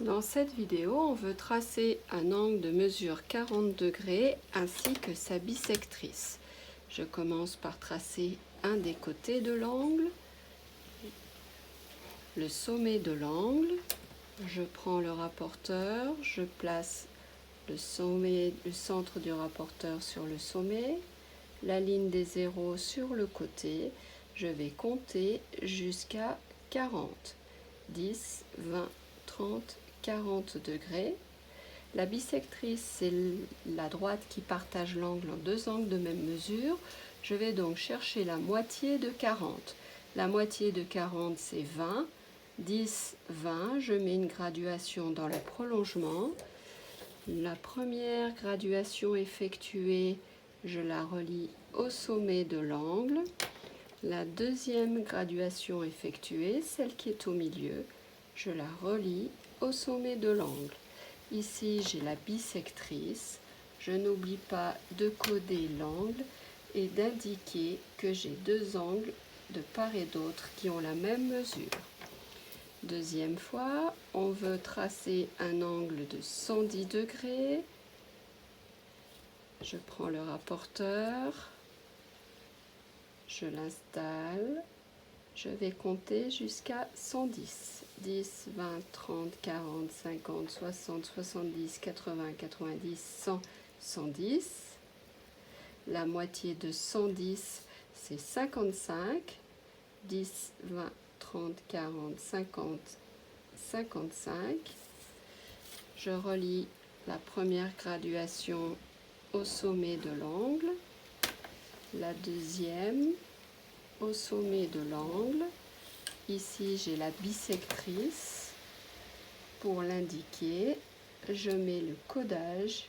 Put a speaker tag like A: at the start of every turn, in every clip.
A: Dans cette vidéo, on veut tracer un angle de mesure 40 degrés ainsi que sa bisectrice. Je commence par tracer un des côtés de l'angle, le sommet de l'angle. Je prends le rapporteur, je place le centre du rapporteur sur le sommet, la ligne des zéros sur le côté. Je vais compter jusqu'à 40. 10, 20, 30, 40 degrés. La bisectrice, c'est la droite qui partage l'angle en deux angles de même mesure. Je vais donc chercher la moitié de 40. La moitié de 40, c'est 20. 10, 20. Je mets une graduation dans le prolongement. La première graduation effectuée, je la relie au sommet de l'angle. La deuxième graduation effectuée, celle qui est au milieu, je la relie au sommet de l'angle. Ici, j'ai la bisectrice. Je n'oublie pas de coder l'angle et d'indiquer que j'ai deux angles de part et d'autre qui ont la même mesure. Deuxième fois, on veut tracer un angle de 110 degrés. Je prends le rapporteur, je l'installe. Je vais compter jusqu'à 110. 10, 20, 30, 40, 50, 60, 70, 80, 90, 100, 110. La moitié de 110, c'est 55. 10, 20, 30, 40, 50, 55. Je relie la première graduation au sommet de l'angle, la deuxième au sommet de l'angle. Ici, j'ai la bisectrice. Pour l'indiquer, je mets le codage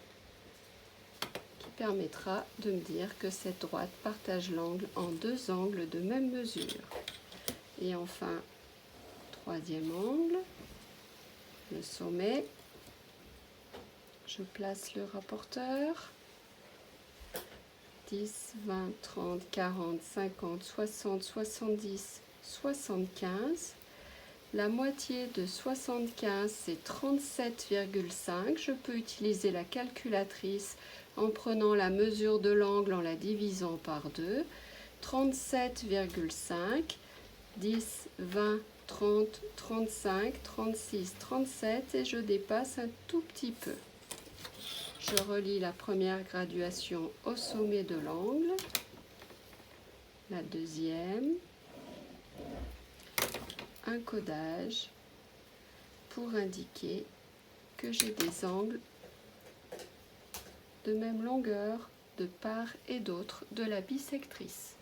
A: qui permettra de me dire que cette droite partage l'angle en deux angles de même mesure. Et enfin, troisième angle, le sommet. Je place le rapporteur. 10, 20, 30, 40, 50, 60, 70, 75. La moitié de 75, c'est 37,5. Je peux utiliser la calculatrice en prenant la mesure de l'angle en la divisant par 2. 37,5, 10, 20, 30, 35, 36, 37 et je dépasse un tout petit peu. Je relie la première graduation au sommet de l'angle, la deuxième, un codage pour indiquer que j'ai des angles de même longueur de part et d'autre de la bisectrice.